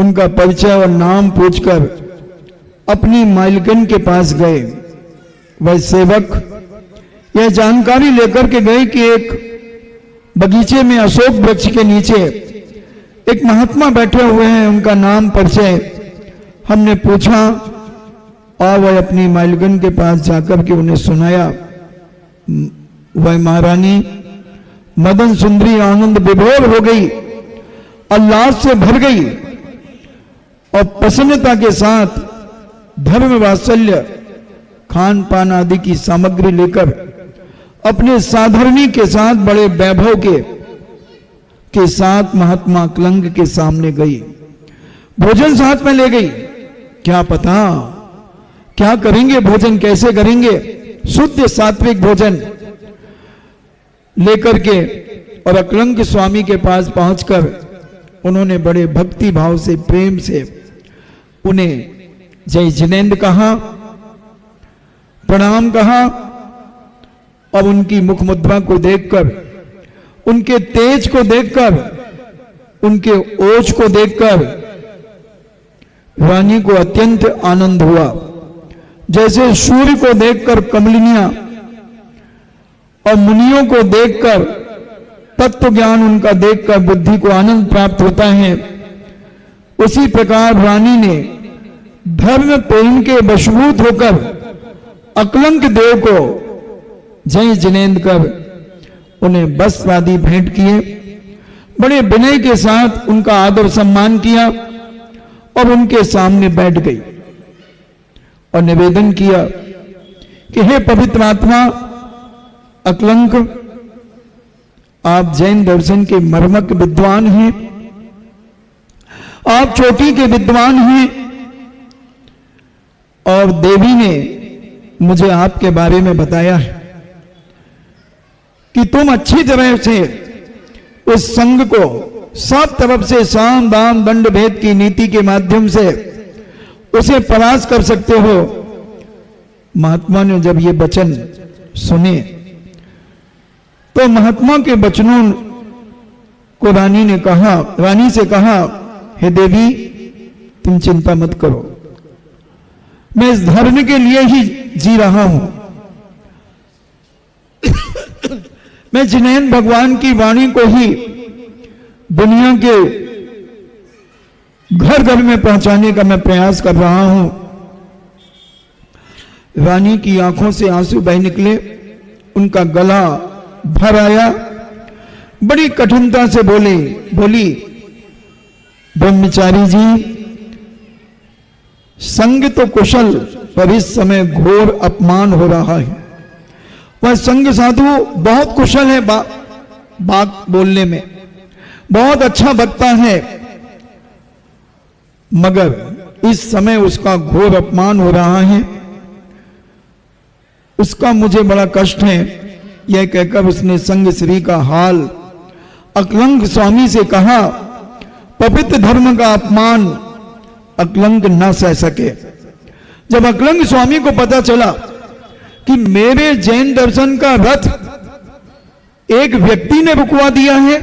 उनका परिचय और नाम पूछकर अपनी मालिकन के पास गए। वह सेवक यह जानकारी लेकर के गए कि एक बगीचे में अशोक वृक्ष के नीचे एक महात्मा बैठे हुए हैं, उनका नाम परिचय हमने पूछा और वह अपनी मालिकन के पास जाकर के उन्हें सुनाया। वह महारानी मदन सुंदरी आनंद विभोर हो गई, उल्लास से भर गई और प्रसन्नता के साथ धर्म वात्सल्य खान पान आदि की सामग्री लेकर अपने साधर्मी के साथ बड़े वैभव के साथ महात्मा अकलंग के सामने गई। भोजन साथ में ले गई। क्या पता क्या करेंगे, भोजन कैसे करेंगे, शुद्ध सात्विक भोजन लेकर के और अकलंग स्वामी के पास पहुंचकर उन्होंने बड़े भक्ति भाव से प्रेम से उन्हें जय जिनेंद्र कहा, प्रणाम कहा और उनकी मुख मुद्रा को देखकर, उनके तेज को देखकर, उनके ओज को देखकर रानी को अत्यंत आनंद हुआ। जैसे सूर्य को देखकर कमलिनियां और मुनियों को देखकर तत्व ज्ञान उनका देखकर बुद्धि को आनंद प्राप्त होता है, उसी प्रकार रानी ने धर्म प्रेम के वशभूत होकर अकलंक देव को जय जिनेंद्र कर उन्हें वस्त्र आदि भेंट किए। बड़े विनय के साथ उनका आदर सम्मान किया और उनके सामने बैठ गई और निवेदन किया कि हे पवित्र आत्मा अकलंक, आप जैन दर्शन के मर्मक विद्वान हैं, आप चोटी के विद्वान हैं और देवी ने मुझे आपके बारे में बताया है कि तुम अच्छी तरह से उस संघ को सब तरफ से साम दाम दंड भेद की नीति के माध्यम से उसे परास्त कर सकते हो। महात्मा ने जब ये वचन सुने तो महात्मा के वचनों को रानी से कहा, हे देवी तुम चिंता मत करो, मैं इस धर्म के लिए ही जी रहा हूं। मैं जिनेंद्र भगवान की वाणी को ही दुनिया के घर घर में पहुंचाने का मैं प्रयास कर रहा हूं। रानी की आंखों से आंसू बह निकले, उनका गला भर आया, बड़ी कठिनता से बोली ब्रह्मचारी जी, संग तो कुशल पर इस समय घोर अपमान हो रहा है। वह संग साधु बहुत कुशल है बात बोलने में, बहुत अच्छा वक्ता है, मगर इस समय उसका घोर अपमान हो रहा है, उसका मुझे बड़ा कष्ट है। यह कहकर उसने संग श्री का हाल अकलंक स्वामी से कहा। पवित्र धर्म का अपमान अकलंक न सह सके। जब अकलंक स्वामी को पता चला कि मेरे जैन दर्शन का रथ एक व्यक्ति ने रुकवा दिया है,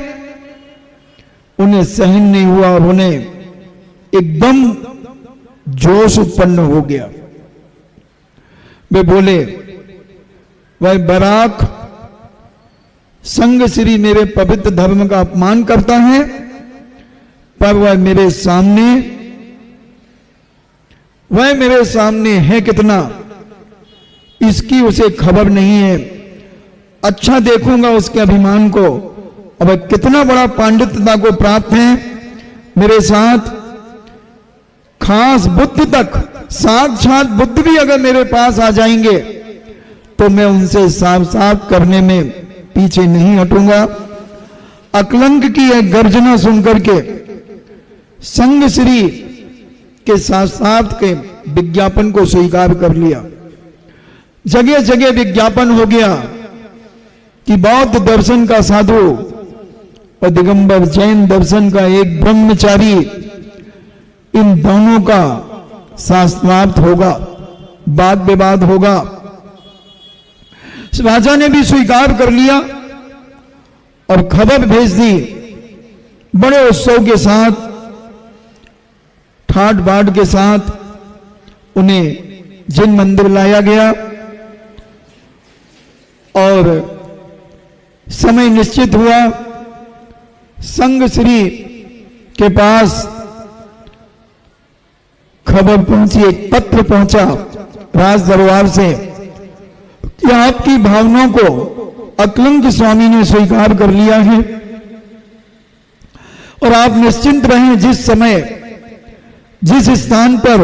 उन्हें सहन नहीं हुआ और उन्हें एकदम जोश उत्पन्न हो गया। वे बोले, वह बराक संग श्री मेरे पवित्र धर्म का अपमान करता है, पर वह मेरे सामने है कितना, इसकी उसे खबर नहीं है। अच्छा देखूंगा उसके अभिमान को, अब कितना बड़ा पांडित्यता को प्राप्त है, मेरे साथ खास बुद्धि तक, साक्षात बुद्धि भी अगर मेरे पास आ जाएंगे तो मैं उनसे साफ साफ करने में पीछे नहीं हटूंगा। अकलंक की यह गर्जना सुनकर के संग श्री के साथ के विज्ञापन को स्वीकार कर लिया। जगह जगह विज्ञापन हो गया कि बौद्ध दर्शन का साधु और दिगंबर जैन दर्शन का एक ब्रह्मचारी, इन दोनों का शास्त्रार्थ होगा, वाद विवाद होगा। राजा ने भी स्वीकार कर लिया और खबर भेज दी। बड़े उत्सव के साथ ठाट बाट के साथ उन्हें जिन मंदिर लाया गया और समय निश्चित हुआ। संग श्री के पास खबर पहुंची, एक पत्र पहुंचा राज दरबार से कि आपकी भावनाओं को अकलंक स्वामी ने स्वीकार कर लिया है और आप निश्चिंत रहें, जिस समय जिस स्थान पर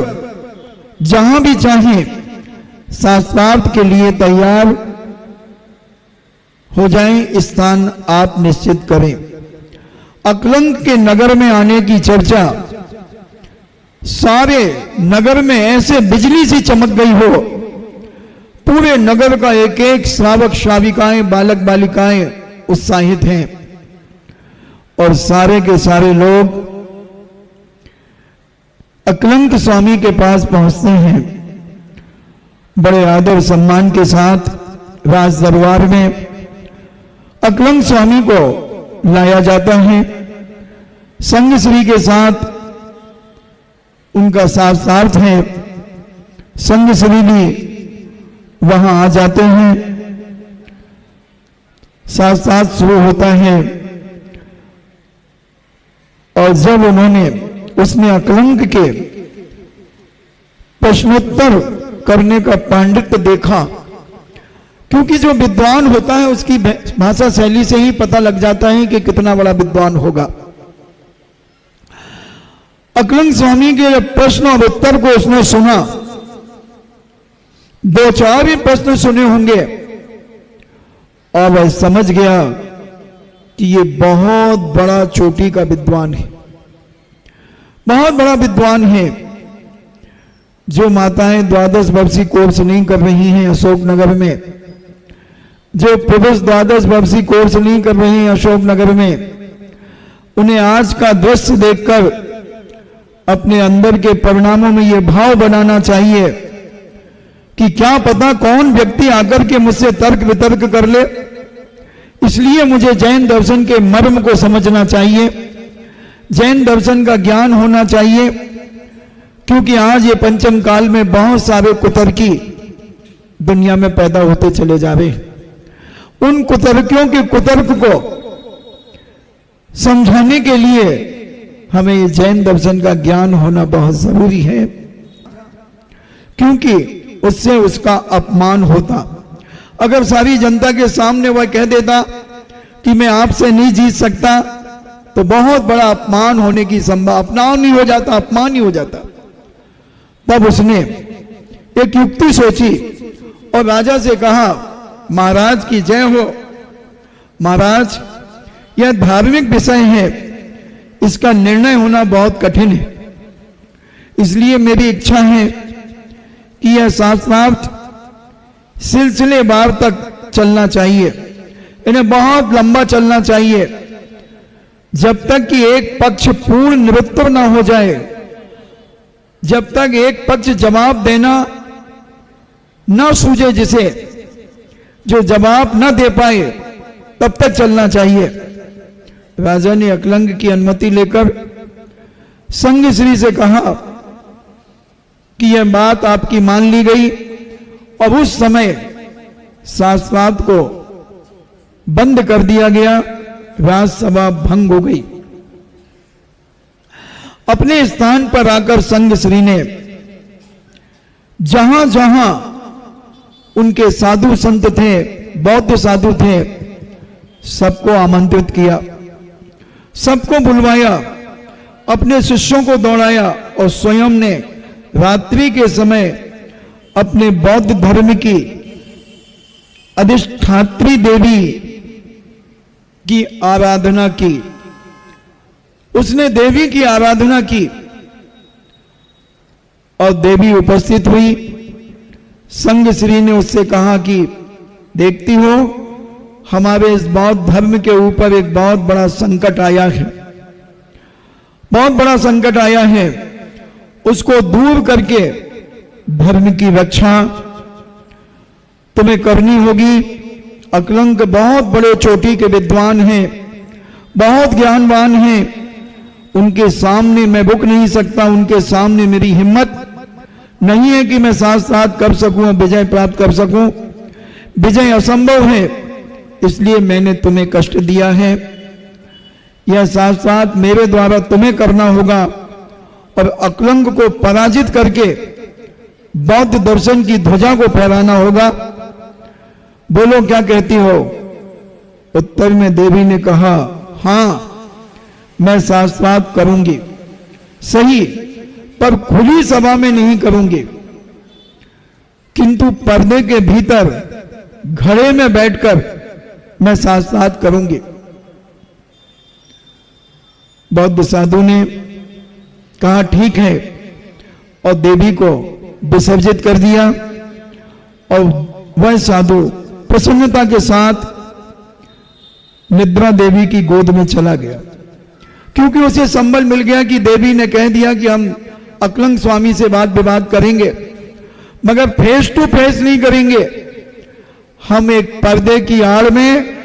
जहां भी चाहें शास्त्रार्थ के लिए तैयार हो जाएं, स्थान आप निश्चित करें। अकलंक के नगर में आने की चर्चा सारे नगर में ऐसे बिजली सी चमक गई हो, पूरे नगर का एक एक श्रावक श्राविकाएं बालक बालिकाएं उत्साहित हैं और सारे के सारे लोग अकलंक स्वामी के पास पहुंचते हैं। बड़े आदर सम्मान के साथ राज दरबार में अकलंक स्वामी को लाया जाता है। संग श्री के साथ उनका शास्त्रार्थ है, संग श्री भी वहां आ जाते हैं, शास्त्रार्थ शुरू होता है और जब उन्होंने उसमें अकलंक के प्रश्नोत्तर करने का पांडित्य देखा, क्योंकि जो विद्वान होता है उसकी भाषा शैली से ही पता लग जाता है कि कितना बड़ा विद्वान होगा। अकलंक स्वामी के प्रश्न और उत्तर को उसने सुना, दो चार ही प्रश्न सुने होंगे और वह समझ गया कि ये बहुत बड़ा चोटी का विद्वान है, बहुत बड़ा विद्वान है। जो माताएं द्वादश वर्षीय कोर्स नहीं कर रही हैं अशोकनगर में, जो पुरुष द्वादश वर्षीय कोर्स नहीं कर रहे हैं अशोकनगर में, उन्हें आज का दृश्य देखकर अपने अंदर के परिणामों में यह भाव बनाना चाहिए कि क्या पता कौन व्यक्ति आकर के मुझसे तर्क वितर्क कर ले। इसलिए मुझे जैन दर्शन के मर्म को समझना चाहिए, जैन दर्शन का ज्ञान होना चाहिए, क्योंकि आज ये पंचम काल में बहुत सारे कुतर्की दुनिया में पैदा होते चले जा रहे हैं। उन कुतर्कियों के कुतर्क को समझाने के लिए हमें ये जैन दर्शन का ज्ञान होना बहुत जरूरी है, क्योंकि उससे उसका अपमान होता। अगर सारी जनता के सामने वह कह देता कि मैं आपसे नहीं जीत सकता, तो बहुत बड़ा अपमान होने की संभावना, अपमान नहीं हो जाता, अपमान ही हो जाता। तब उसने एक युक्ति सोची और राजा से कहा, महाराज की जय हो, महाराज यह धार्मिक विषय है, इसका निर्णय होना बहुत कठिन है, इसलिए मेरी इच्छा है कि यह शास्त्रार्थ सिलसिलेवार तक चलना चाहिए, इन्हें बहुत लंबा चलना चाहिए, जब तक कि एक पक्ष पूर्ण निरुत्तर ना हो जाए, जब तक एक पक्ष जवाब देना न सूझे, जिसे जो जवाब न दे पाए तब तक चलना चाहिए। राजा ने अकलंक की अनुमति लेकर संग श्री से कहा कि यह बात आपकी मान ली गई और उस समय शास्त्रार्थ को बंद कर दिया गया, राजसभा भंग हो गई। अपने स्थान पर आकर संग श्री ने जहां जहां उनके साधु संत थे, बौद्ध साधु थे, सबको आमंत्रित किया, सबको बुलवाया, अपने शिष्यों को दौड़ाया और स्वयं ने रात्रि के समय अपने बौद्ध धर्म की अधिष्ठात्री देवी की आराधना की। उसने देवी की आराधना की और देवी उपस्थित हुई। संग श्री ने उससे कहा कि देखती हो, हमारे इस बौद्ध धर्म के ऊपर एक बहुत बड़ा संकट आया है, बहुत बड़ा संकट आया है, उसको दूर करके धर्म की रक्षा तुम्हें करनी होगी। अकलंक बहुत बड़े चोटी के विद्वान हैं, बहुत ज्ञानवान हैं, उनके सामने मैं रुक नहीं सकता, उनके सामने मेरी हिम्मत नहीं है कि मैं साथ साथ कर सकूं, विजय प्राप्त कर सकूं। विजय असंभव है, इसलिए मैंने तुम्हें कष्ट दिया है। यह साथ साथ मेरे द्वारा तुम्हें करना होगा और अकलंक को पराजित करके बौद्ध दर्शन की ध्वजा को फहराना होगा। बोलो क्या कहती हो? उत्तर में देवी ने कहा, हां मैं साथ साथ करूंगी, सही, पर खुली सभा में नहीं करूंगी, किंतु पर्दे के भीतर घड़े में बैठकर मैं साथ साथ करूंगी। बौद्ध साधु ने कहा ठीक है, और देवी को विसर्जित कर दिया और वह साधु प्रसन्नता के साथ निद्रा देवी की गोद में चला गया, क्योंकि उसे संबल मिल गया कि देवी ने कह दिया कि हम अकलंक स्वामी से बात विवाद करेंगे, मगर फेस टू फेस नहीं करेंगे, हम एक पर्दे की आड़ में